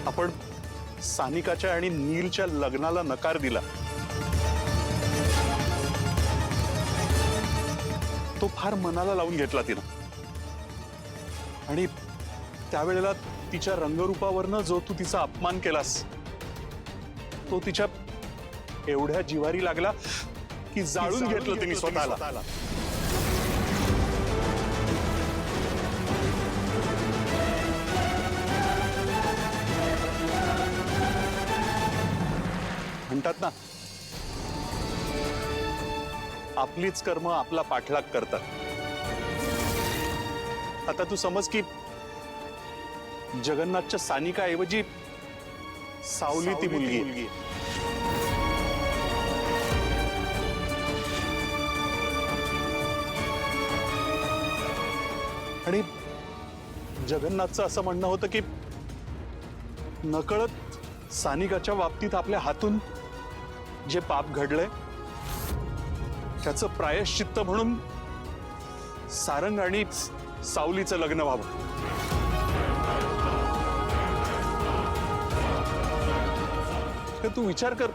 आपण सानिकाच्या आणि नीलच्या लग्नाला नकार दिला, तो फार मनाला लावून घेतला तिनं. आणि त्यावेळेला तिच्या रंगरूपावरनं जो तू तिचा अपमान केलास, तो तिच्या एवढ्या जिवारी लागला की जाळून घेतलं तिने स्वतःला. म्हणतात ना, आपलीच कर्म आपला पाठलाग करतात. आता तू समज की जगन्नाथच्या सानिकाऐवजी सावली ती मुलगी. आणि जगन्नाथचं असं म्हणणं होतं की नकळत सानिकाच्या बाबतीत आपल्या हातून जे पाप घडलंय त्याचं प्रायश्चित्त म्हणून सारंग आणि सावलीचं लग्न व्हावं. तू विचार कर,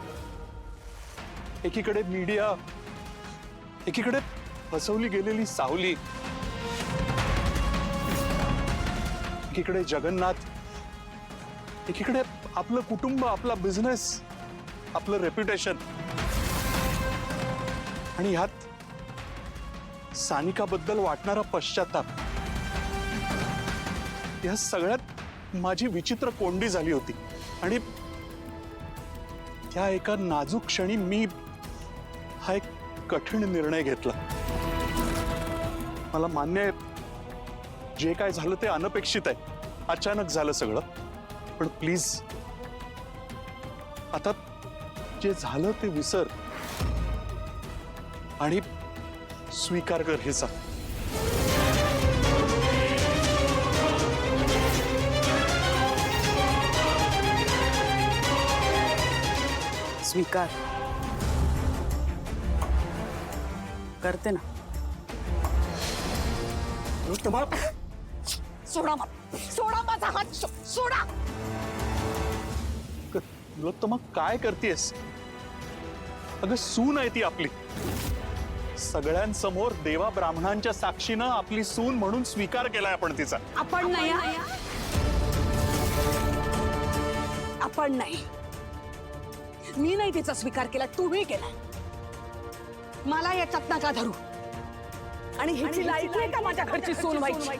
एकीकडे मीडिया, एकीकडे फसवली गेलेली सावली, एकीकडे जगन्नाथ, एकीकडे आपलं कुटुंब, आपला बिझनेस, आपलं रेप्युटेशन, आणि ह्यात सानिकाबद्दल वाटणारा पश्चाताप. या सगळ्यात माझी विचित्र कोंडी झाली होती. आणि त्या एका नाजूक क्षणी मी हा एक कठीण निर्णय घेतला. मला मान्य आहे, जे काय झालं ते अनपेक्षित आहे, अचानक झालं सगळं. पण प्लीज आता जे झालं ते विसर आणि स्वीकार कर हे सांग. स्वीकार करते ना. सोडा माझा हात, सोडा. तर मग काय करतेस? अगं सून आहे ती आपली, सगळ्यांसमोर देवा ब्राह्मणांच्या साक्षीनं आपली सून म्हणून स्वीकार केलाय आपण तिचा. आपण नाही, मी नाही तिचा स्वीकार केला, तुम्ही केला. मला याच्यात नका धरू. आणि हिची लायकी आहे का माझ्या घरची सून व्हायची?